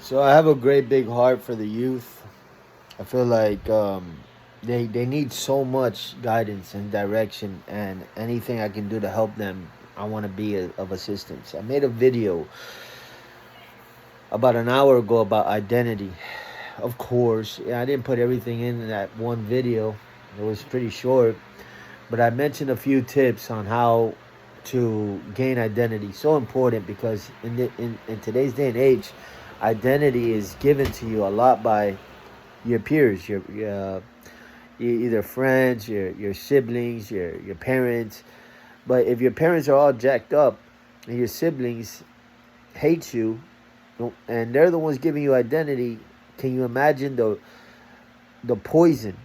So I have a great big heart for the youth. I feel like they need so much guidance and direction, and anything I can do to help them, I want to be of assistance. I made a video about an hour ago about identity. Of course, yeah, I didn't put everything in that one video. It was pretty short, but I mentioned a few tips on how to gain identity. So important because in today's day and age, identity is given to you a lot by your peers, either friends, your siblings, your parents. But if your parents are all jacked up and your siblings hate you, and they're the ones giving you identity, can you imagine the poison,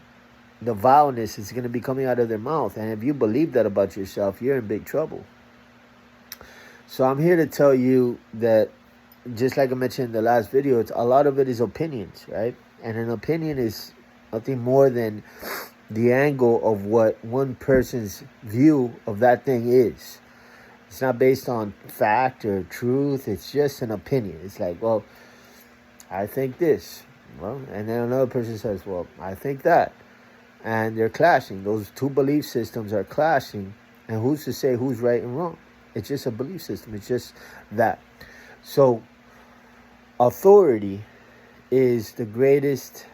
the vileness is going to be coming out of their mouth? And if you believe that about yourself, you're in big trouble. So I'm here to tell you that, just like I mentioned in the last video, a lot of it is opinions, right? And an opinion is nothing more than the angle of what one person's view of that thing is. It's not based on fact or truth. It's just an opinion. It's like, well, I think this. Well, and then another person says, well, I think that. And they're clashing. Those two belief systems are clashing. And who's to say who's right and wrong? It's just a belief system. It's just that. So authority is the greatest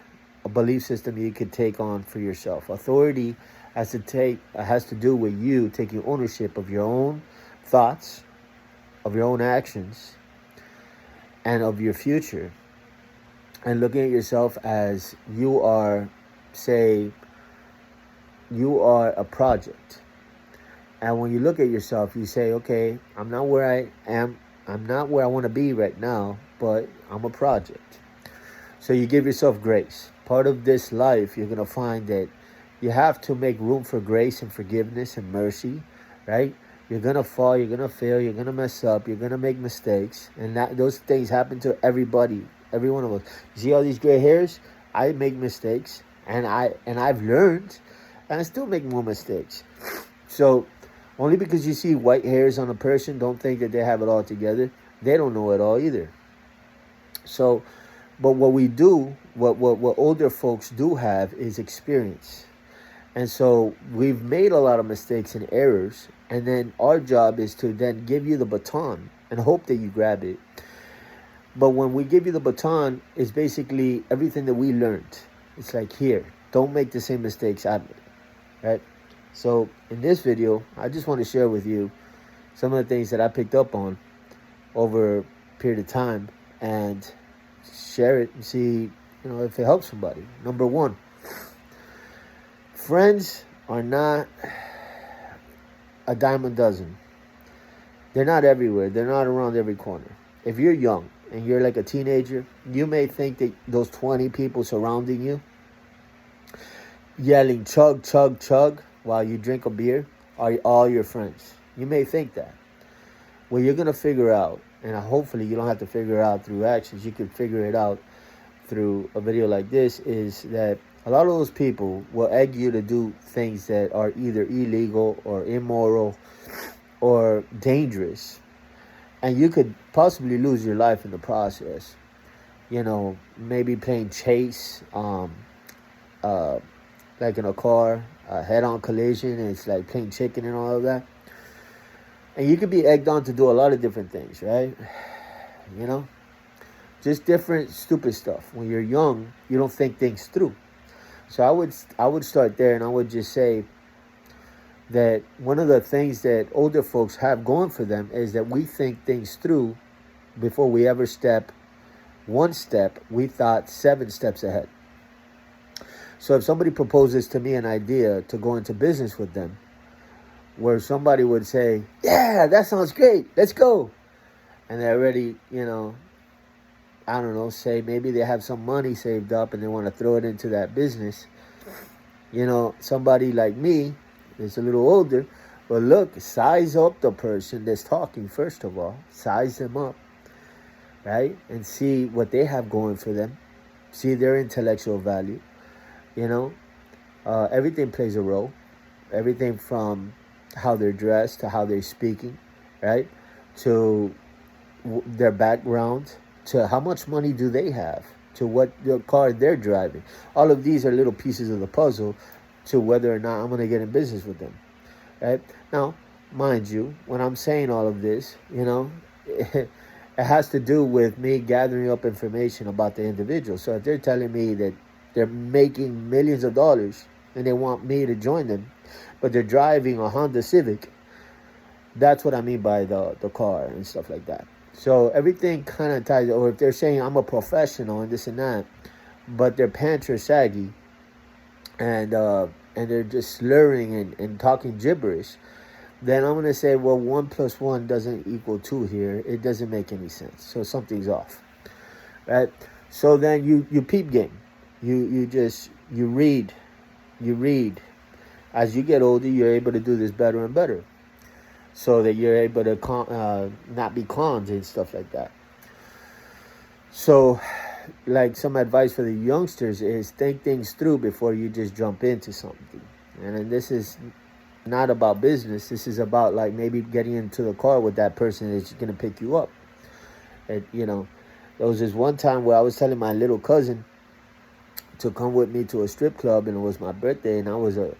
belief system you could take on for yourself. Authority has to do with you taking ownership of your own thoughts, of your own actions, and of your future, and looking at yourself as you are, say, you are a project. And when you look at yourself, you say, okay, I'm not where I am. I'm not where I want to be right now, but I'm a project. So you give yourself grace. Part of this life, you're going to find that you have to make room for grace and forgiveness and mercy, right? You're going to fall, you're going to fail, you're going to mess up, you're going to make mistakes. And those things happen to everybody, every one of us. You see all these gray hairs? I make mistakes, and I've learned, and I still make more mistakes. So only because you see white hairs on a person, don't think that they have it all together. They don't know it all either. So, but what we do, what older folks do have is experience. And so we've made a lot of mistakes and errors. And then our job is to then give you the baton and hope that you grab it. But when we give you the baton, it's basically everything that we learned. It's like, here, don't make the same mistakes I made, right? So in this video, I just want to share with you some of the things that I picked up on over a period of time and share it and see, if it helps somebody. Number one, friends are not a dime a dozen. They're not everywhere. They're not around every corner. If you're young and you're like a teenager, you may think that those 20 people surrounding you yelling chug, chug, chug while you drink a beer are all your friends. You may think that. What you're going to figure out, and hopefully you don't have to figure it out through actions, you can figure it out through a video like this, is that a lot of those people will egg you to do things that are either illegal or immoral or dangerous. And you could possibly lose your life in the process. Maybe playing chase, like in a car, a head-on collision, and it's like playing chicken and all of that. And you could be egged on to do a lot of different things, right? Just different stupid stuff. When you're young, you don't think things through. So I would start there, and I would just say that one of the things that older folks have going for them is that we think things through before we ever step one step. We thought 7 steps ahead. So if somebody proposes to me an idea to go into business with them, where somebody would say, yeah, that sounds great, let's go. And they already, I don't know, say maybe they have some money saved up and they want to throw it into that business. Somebody like me that's a little older, but look, size up the person that's talking first of all. Size them up, right? And see what they have going for them. See their intellectual value. Everything plays a role. Everything from how they're dressed to how they're speaking, right? To their background, to how much money do they have, to what the car they're driving. All of these are little pieces of the puzzle to whether or not I'm going to get in business with them. Right? Now, mind you, when I'm saying all of this, it has to do with me gathering up information about the individual. So if they're telling me that they're making millions of dollars and they want me to join them, but they're driving a Honda Civic, that's what I mean by the car and stuff like that. So everything kind of ties, or if they're saying I'm a professional and this and that, but their pants are saggy and they're just slurring and talking gibberish, then I'm going to say, well, 1 + 1 doesn't equal 2 here. It doesn't make any sense. So something's off, right? So then you peep game. You read. As you get older, you're able to do this better and better, so that you're able to not be cons and stuff like that. So, like, some advice for the youngsters is think things through before you just jump into something. And then this is not about business. This is about, like, maybe getting into the car with that person that's going to pick you up. And, there was this one time where I was telling my little cousin to come with me to a strip club, and it was my birthday, and I was a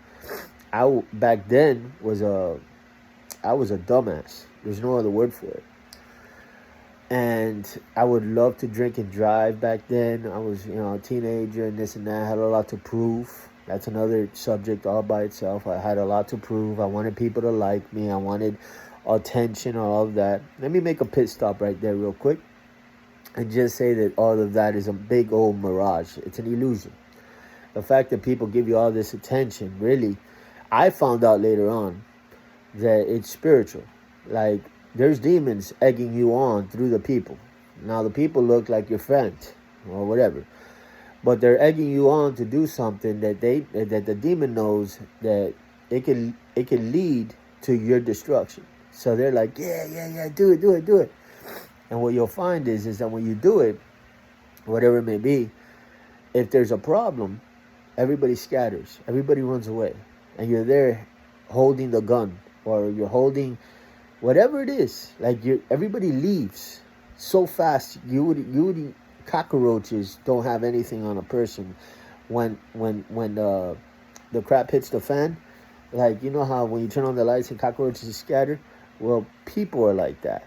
dumbass. There's no other word for it. And I would love to drink and drive back then. I was, a teenager and this and that. I had a lot to prove. That's another subject all by itself. I had a lot to prove. I wanted people to like me. I wanted attention, all of that. Let me make a pit stop right there real quick and just say that all of that is a big old mirage. It's an illusion. The fact that people give you all this attention, really, I found out later on that it's spiritual. Like, there's demons egging you on through the people. Now, the people look like your friend or whatever, but they're egging you on to do something that the demon knows that it can lead to your destruction. So they're like, yeah, do it. And what you'll find is that when you do it, whatever it may be, if there's a problem, everybody scatters, everybody runs away, and you're there holding the gun, or you're holding whatever it is. Like, everybody leaves so fast. You would cockroaches don't have anything on a person when the crap hits the fan. Like, you know how when you turn on the lights and cockroaches scatter? Well, people are like that.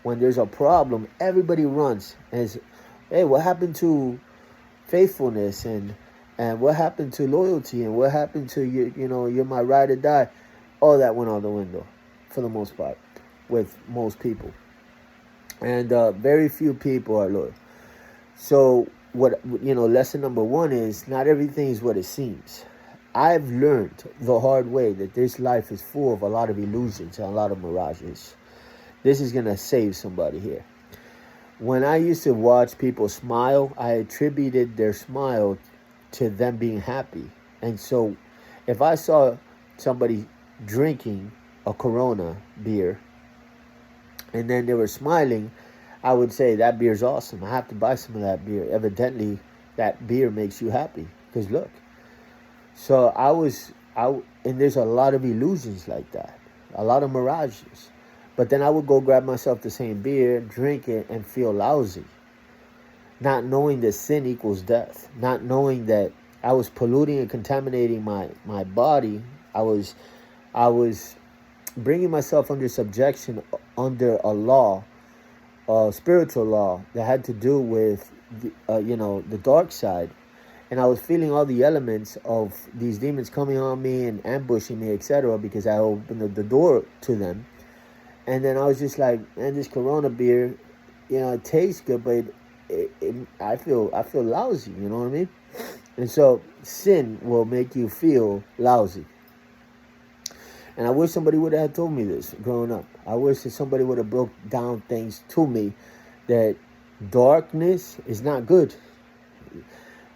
When there's a problem, everybody runs and says, hey, what happened to faithfulness and what happened to loyalty and what happened to you're my ride or die? All that went out the window for the most part with most people. And very few people are loyal. So lesson number 1 is not everything is what it seems. I've learned the hard way that this life is full of a lot of illusions and a lot of mirages. This is going to save somebody here. When I used to watch people smile, I attributed their smile to them being happy. And so if I saw somebody drinking a Corona beer and then they were smiling, I would say, that beer's awesome. I have to buy some of that beer. Evidently, that beer makes you happy. Because look. So and there's a lot of illusions like that. A lot of mirages. But then I would go grab myself the same beer, drink it, and feel lousy. Not knowing that sin equals death. Not knowing that I was polluting and contaminating my body. I was bringing myself under subjection under a law, a spiritual law that had to do with the dark side. And I was feeling all the elements of these demons coming on me and ambushing me, etc., because I opened the door to them. And then I was just like, man, this Corona beer, it tastes good, but I feel lousy, you know what I mean? And so sin will make you feel lousy. And I wish somebody would have told me this growing up. I wish that somebody would have broke down things to me, that darkness is not good.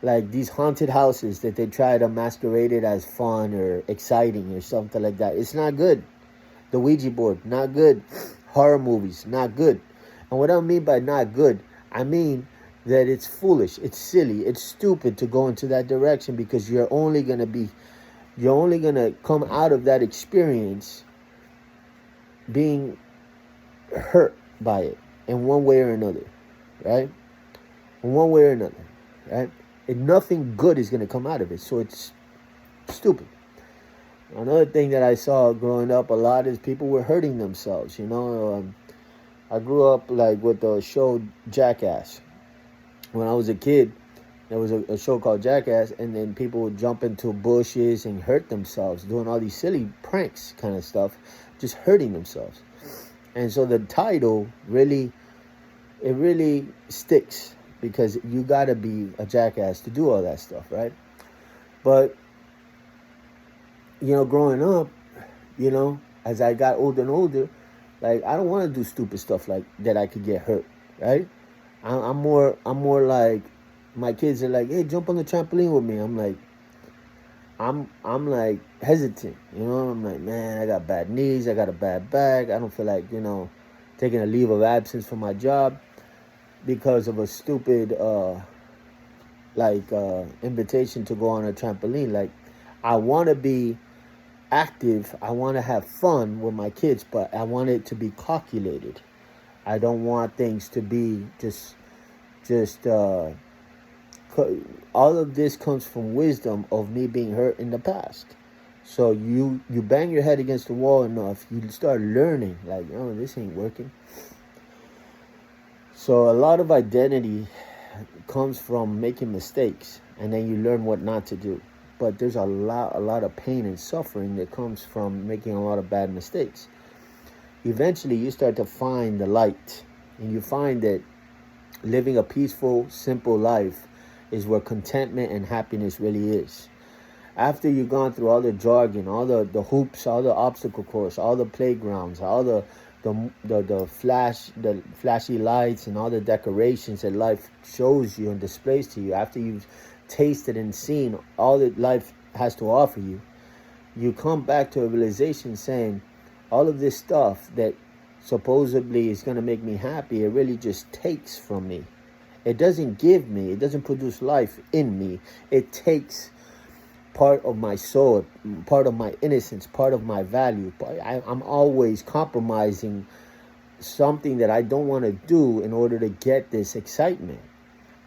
Like these haunted houses that they try to masquerade it as fun or exciting or something like that. It's not good. The Ouija board, not good. Horror movies, not good. And what I mean by not good, I mean that it's foolish, it's silly, it's stupid to go into that direction, because you're only going to come out of that experience being hurt by it in one way or another. right? One way or another, right? And nothing good is going to come out of it. So it's stupid. Another thing that I saw growing up a lot is people were hurting themselves. I grew up like with the show Jackass. When I was a kid, there was a show called Jackass, and then people would jump into bushes and hurt themselves, doing all these silly pranks kind of stuff, just hurting themselves. And so the title really sticks because you gotta be a jackass to do all that stuff, right? But growing up, as I got older and older, like I don't want to do stupid stuff like that. I could get hurt, right? I'm more like my kids are like, hey, jump on the trampoline with me. I'm like, I'm like hesitant, I'm like, man, I got bad knees, I got a bad back, I don't feel like taking a leave of absence from my job because of a stupid invitation to go on a trampoline. Like, I want to be active, I want to have fun with my kids, but I want it to be calculated. I don't want things to be just all of this comes from wisdom of me being hurt in the past. So you bang your head against the wall enough, you start learning, like, oh, this ain't working. So a lot of identity comes from making mistakes, and then you learn what not to do. But there's a lot of pain and suffering that comes from making a lot of bad mistakes. Eventually, you start to find the light, and you find that living a peaceful, simple life is where contentment and happiness really is. After you've gone through all the jargon, all the hoops, all the obstacle course, all the playgrounds, all the flashy lights and all the decorations that life shows you and displays to you, after you've tasted and seen all that life has to offer you, you come back to a realization saying, all of this stuff that supposedly is going to make me happy, it really just takes from me. It doesn't give me, it doesn't produce life in me. It takes part of my soul, part of my innocence, part of my value. I'm always compromising something that I don't want to do in order to get this excitement.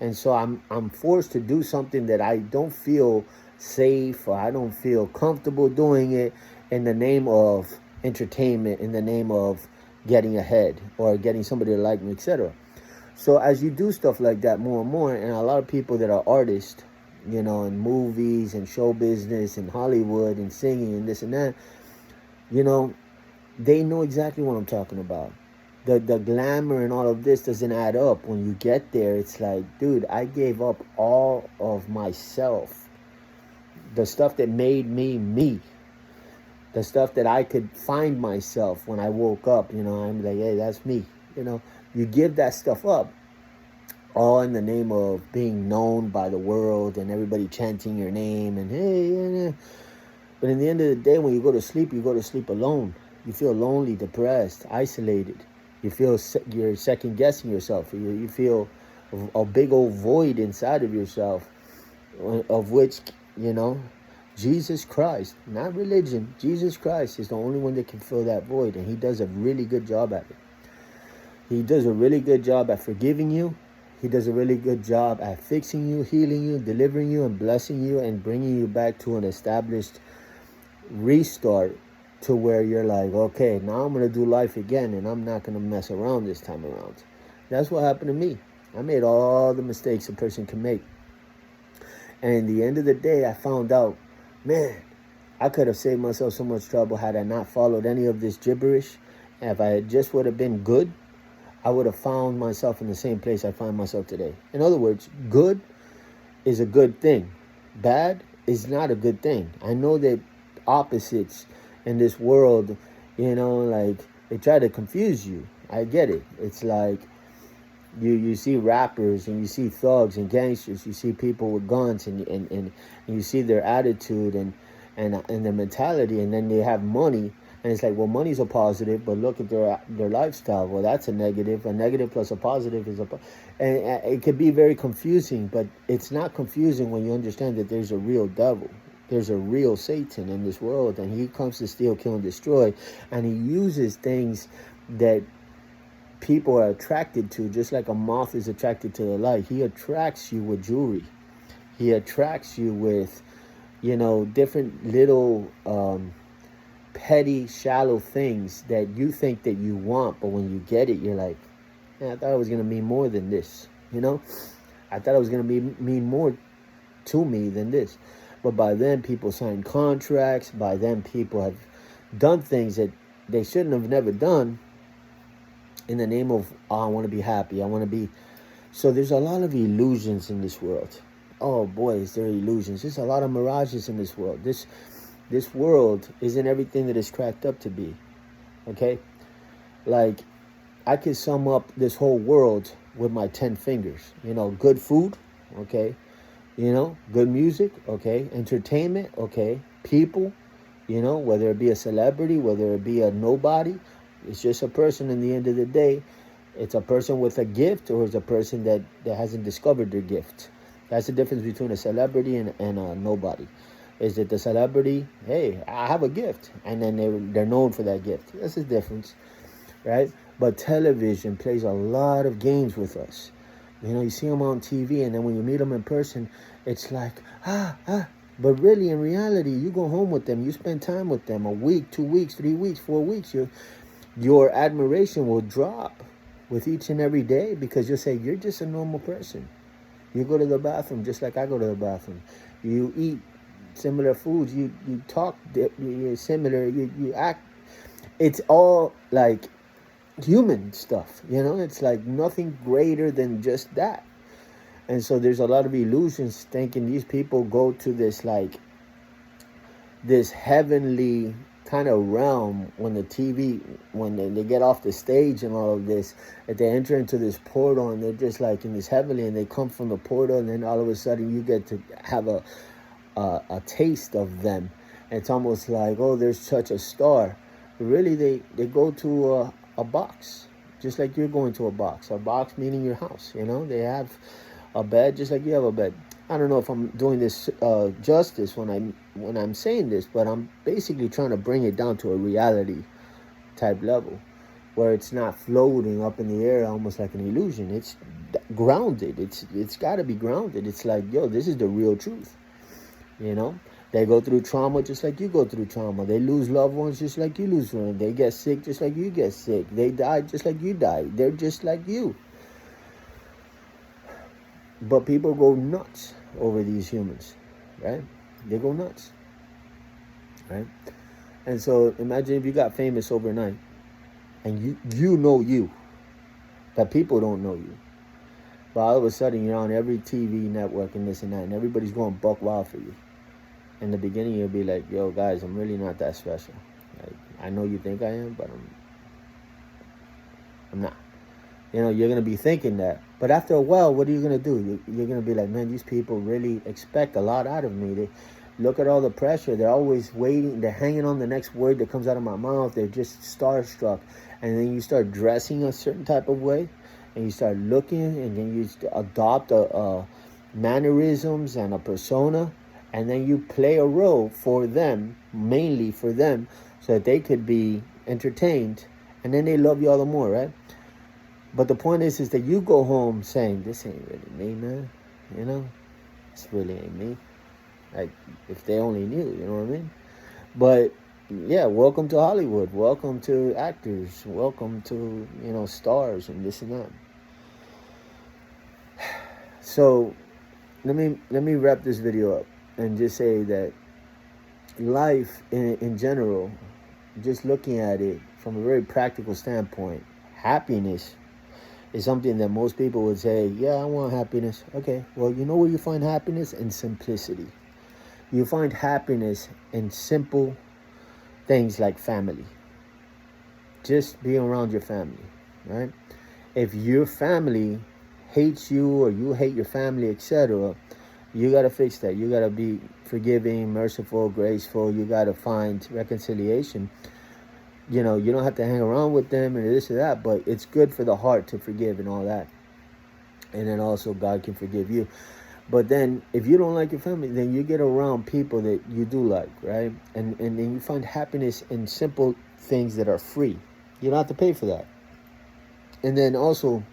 And so I'm forced to do something that I don't feel safe, or I don't feel comfortable doing it, in the name of entertainment, in the name of getting ahead or getting somebody to like me, etc. So as you do stuff like that more and more, and a lot of people that are artists, in movies and show business and Hollywood and singing and this and that, they know exactly what I'm talking about. The glamour and all of this doesn't add up. When you get there, it's like, dude, I gave up all of myself. The stuff that made me me. The stuff that I could find myself when I woke up, I'm like, hey, that's me. You give that stuff up, all in the name of being known by the world and everybody chanting your name and hey, yeah. But in the end of the day, when you go to sleep alone. You feel lonely, depressed, isolated. You feel you're second guessing yourself. You feel a big old void inside of yourself, of which, Jesus Christ, not religion, Jesus Christ is the only one that can fill that void, and he does a really good job at it. He does a really good job at forgiving you. He does a really good job at fixing you, healing you, delivering you, and blessing you, and bringing you back to an established restart, to where you're like, okay, now I'm going to do life again, and I'm not going to mess around this time around. That's what happened to me. I made all the mistakes a person can make. And at the end of the day, I found out, man, I could have saved myself so much trouble had I not followed any of this gibberish. And if I just would have been good, I would have found myself in the same place I find myself today. In other words, good is a good thing. Bad is not a good thing. I know that opposites in this world, like, they try to confuse you. I get it. It's like you see rappers and you see thugs and gangsters. You see people with guns and you see their attitude and their mentality, and then they have money. And it's like, well, money's a positive, but look at their lifestyle. Well, that's a negative. A negative plus a positive is and it can be very confusing, but it's not confusing when you understand that there's a real devil. There's a real Satan in this world, and he comes to steal, kill, and destroy. And he uses things that people are attracted to, just like a moth is attracted to the light. He attracts you with jewelry. He attracts you with, different little petty, shallow things that you think that you want, but when you get it, you're like, man, I thought it was gonna mean more than this. I thought it was gonna mean more to me than this. But by then, people sign contracts. By then, people have done things that they shouldn't have never done in the name of, oh, I want to be happy. I want to be. So there's a lot of illusions in this world. Oh boy, is there illusions. There's a lot of mirages in this world. This world isn't everything that it's cracked up to be. Okay? Like, I could sum up this whole world with my 10 fingers. Good food, okay? Good music, okay? Entertainment, okay? People, whether it be a celebrity, whether it be a nobody, it's just a person in the end of the day. It's a person with a gift, or it's a person that hasn't discovered their gift. That's the difference between a celebrity and a nobody. Is that the celebrity, hey, I have a gift, and then they're known for that gift. That's the difference, right? But television plays a lot of games with us. You see them on TV, and then when you meet them in person, it's like, But really, in reality, you go home with them, you spend time with them, a week, 2 weeks, 3 weeks, 4 weeks, your admiration will drop with each and every day, because you'll say, you're just a normal person. You go to the bathroom just like I go to the bathroom. You eat similar foods. You talk similar. You act. It's all like human stuff. It's like nothing greater than just that. And so there's a lot of illusions, thinking these people go to this heavenly kind of realm when they get off the stage and all of this, that they enter into this portal, and they're just like in this heavenly, and they come from the portal, and then all of a sudden you get to have a taste of them. And it's almost like, oh, there's such a star. But really, they go to a box, just like you're going to a box meaning your house. They have a bed just like you have a bed. I don't know if I'm doing this justice when I'm saying this, but I'm basically trying to bring it down to a reality type level, where it's not floating up in the air almost like an illusion. It's grounded. It's got to be grounded. It's like, yo, this is the real truth. They go through trauma just like you go through trauma. They lose loved ones just like you lose one. They get sick just like you get sick. They die just like you die. They're just like you. But people go nuts over these humans, right? They go nuts, right? And so imagine if you got famous overnight, and you know you, but people don't know you. But all of a sudden you're on every TV network and this and that, and everybody's going buck wild for you. In the beginning you'll be like, yo guys, I'm really not that special. Like, I know you think I am, but I'm not. You're going to be thinking that. But after a while, what are you going to do? You're going to be like, man, these people really expect a lot out of me. They look at all the pressure. They're always waiting. They're hanging on the next word that comes out of my mouth. They're just starstruck. And then you start dressing a certain type of way. And you start looking. And then you adopt a mannerisms and a persona. And then you play a role for them, mainly for them, so that they could be entertained. And then they love you all the more, right? But the point is that you go home saying, this ain't really me, man. This really ain't me. Like, if they only knew, you know what I mean? But, yeah, welcome to Hollywood. Welcome to actors. Welcome to, stars and this and that. So, let me wrap this video up and just say that life in general, just looking at it from a very practical standpoint, happiness is something that most people would say, yeah, I want happiness. Okay, well, you know where you find happiness? In simplicity. You find happiness in simple things like family. Just being around your family, right? If your family hates you or you hate your family, etc., you got to fix that. You got to be forgiving, merciful, graceful. You got to find reconciliation. You don't have to hang around with them and this or that, but it's good for the heart to forgive and all that. And then also God can forgive you. But then if you don't like your family, then you get around people that you do like, right? And then you find happiness in simple things that are free. You don't have to pay for that. And then also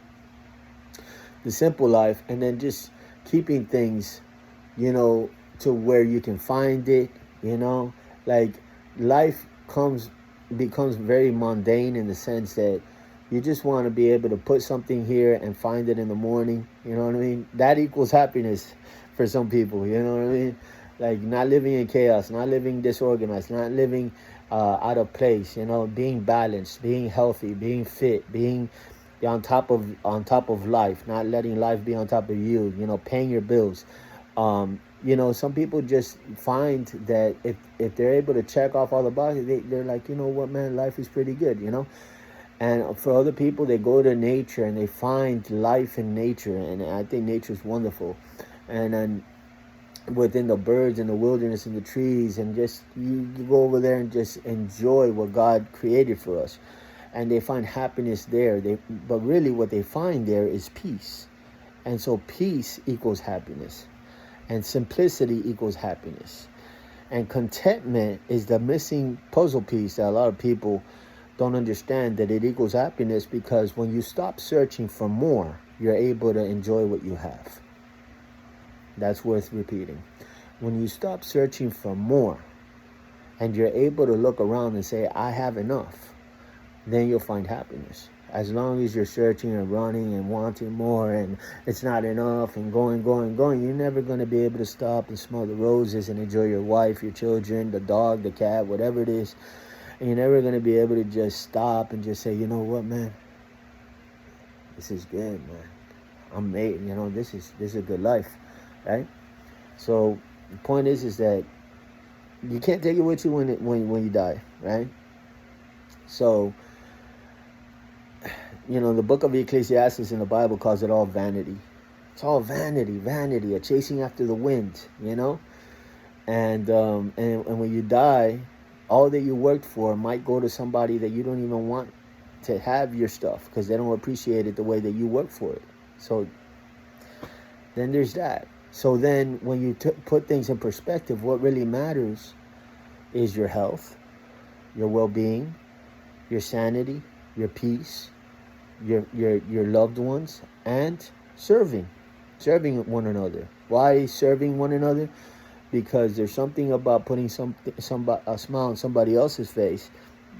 the simple life, and then just keeping things, to where you can find it, like life becomes very mundane in the sense that you just want to be able to put something here and find it in the morning. You know what I mean? That equals happiness for some people. You know what I mean? Like not living in chaos, not living disorganized, not living out of place. Being balanced, being healthy, being fit, being on top of life, not letting life be on top of you. Paying your bills. Some people just find that if they're able to check off all the boxes, they're like, you know what, man, life is pretty good. And for other people, they go to nature and they find life in nature, and I think nature is wonderful. And then within the birds and the wilderness and the trees, and just you go over there and just enjoy what God created for us, and they find happiness there. But really, what they find there is peace, and so peace equals happiness, and simplicity equals happiness, and contentment is the missing puzzle piece that a lot of people don't understand, that it equals happiness, because when you stop searching for more, you're able to enjoy what you have. That's worth repeating. When you stop searching for more and you're able to look around and say, I have enough, then you'll find happiness. As long as you're searching and running and wanting more and it's not enough and going, you're never going to be able to stop and smell the roses and enjoy your wife, your children, the dog, the cat, whatever it is. And you're never going to be able to just stop and just say, you know what, man, this is good, man. I'm made, this is a good life, right? So the point is that you can't take it with you when you die, right? So, the book of Ecclesiastes in the Bible calls it all vanity. It's all vanity, a chasing after the wind, And when you die, all that you worked for might go to somebody that you don't even want to have your stuff, because they don't appreciate it the way that you work for it. So then there's that. So then when you put things in perspective, what really matters is your health, your well-being, your sanity, your peace, your loved ones, and serving one another. Why serving one another? Because there's something about putting a smile on somebody else's face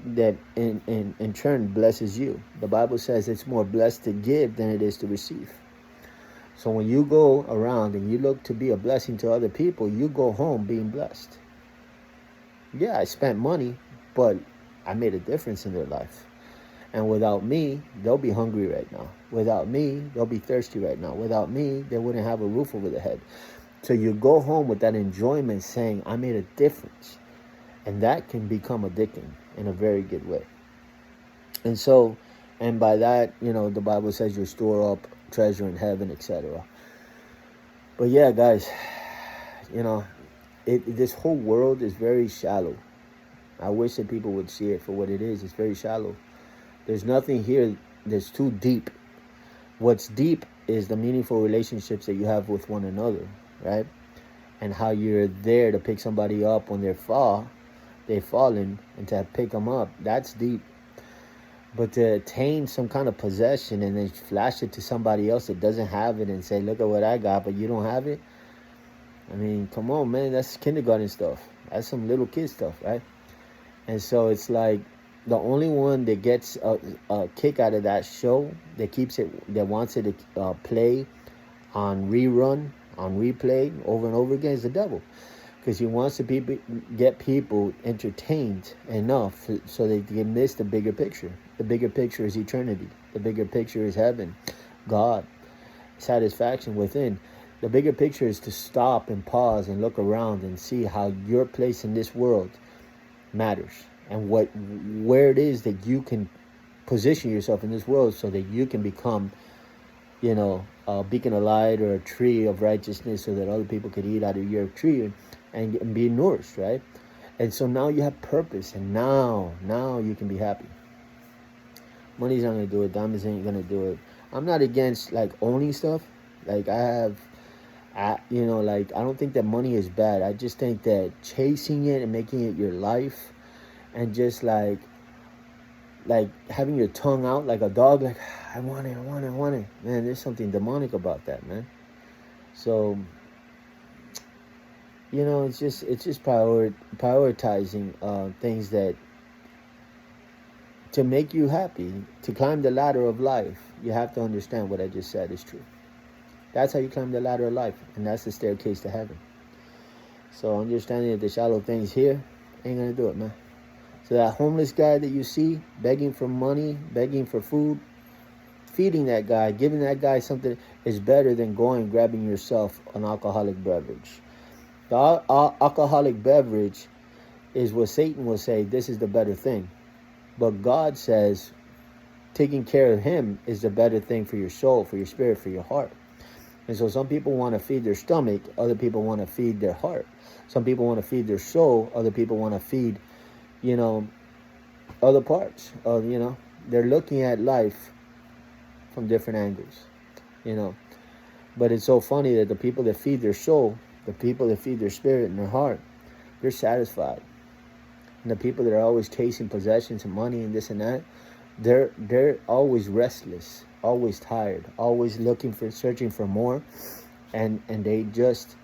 that in turn blesses you. The Bible says it's more blessed to give than it is to receive. So when you go around and you look to be a blessing to other people, you go home being blessed. Yeah, I spent money, but I made a difference in their life. And without me, they'll be hungry right now. Without me, they'll be thirsty right now. Without me, they wouldn't have a roof over their head. So you go home with that enjoyment, saying, I made a difference. And that can become addicting in a very good way. And by that, the Bible says you store up treasure in heaven, etc. But yeah, guys, this whole world is very shallow. I wish that people would see it for what it is. It's very shallow. There's nothing here that's too deep. What's deep is the meaningful relationships that you have with one another, right? And how you're there to pick somebody up when they've fallen, and to pick them up. That's deep. But to attain some kind of possession and then flash it to somebody else that doesn't have it and say, look at what I got, but you don't have it. I mean, come on, man. That's kindergarten stuff. That's some little kid stuff, right? And so it's like the only one that gets a kick out of that show, that wants it to play on rerun, on replay over and over again, is the devil. Because he wants to get people entertained enough so they can miss the bigger picture. The bigger picture is eternity. The bigger picture is heaven, God, satisfaction within. The bigger picture is to stop and pause and look around and see how your place in this world matters, and where it is that you can position yourself in this world so that you can become, a beacon of light or a tree of righteousness, so that other people could eat out of your tree and be nourished, right? And so now you have purpose, and now you can be happy. Money's not going to do it. Diamonds ain't going to do it. I'm not against, owning stuff. I don't think that money is bad. I just think that chasing it and making it your life, and just like having your tongue out like a dog, like I want it, I want it, I want it. Man, there's something demonic about that, man. So it's just prioritizing things that to make you happy, to climb the ladder of life. You have to understand what I just said is true. That's how you climb the ladder of life, and that's the staircase to heaven. So understanding that the shallow things here ain't gonna do it, man. So that homeless guy that you see begging for money, begging for food, feeding that guy, giving that guy something is better than going grabbing yourself an alcoholic beverage. The alcoholic beverage is what Satan will say, this is the better thing. But God says taking care of him is the better thing for your soul, for your spirit, for your heart. And so some people want to feed their stomach, other people want to feed their heart. Some people want to feed their soul, other people want to feed, other parts of, they're looking at life from different angles, But it's so funny that the people that feed their soul, the people that feed their spirit and their heart, they're satisfied. And the people that are always chasing possessions and money and this and that, they're always restless, always tired, always searching for more, and they just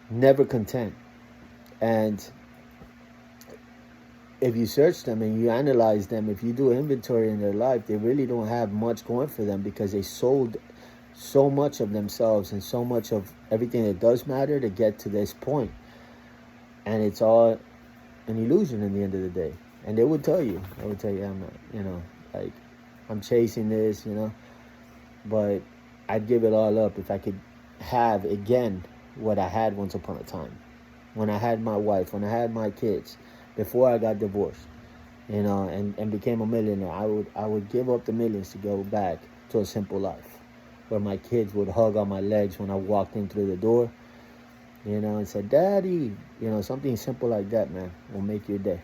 never content. And if you search them and you analyze them, if you do inventory in their life, they really don't have much going for them because they sold so much of themselves and so much of everything that does matter to get to this point. And it's all an illusion in the end of the day. And they would tell you, I'm not, like I'm chasing this, but I'd give it all up if I could have again what I had once upon a time. When I had my wife, when I had my kids, before I got divorced, and became a millionaire, I would give up the millions to go back to a simple life where my kids would hug on my legs when I walked in through the door, and said, Daddy, something simple like that, man, will make your day.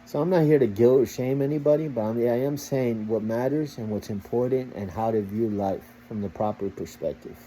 So I'm not here to guilt or shame anybody, but I am saying what matters and what's important and how to view life from the proper perspective.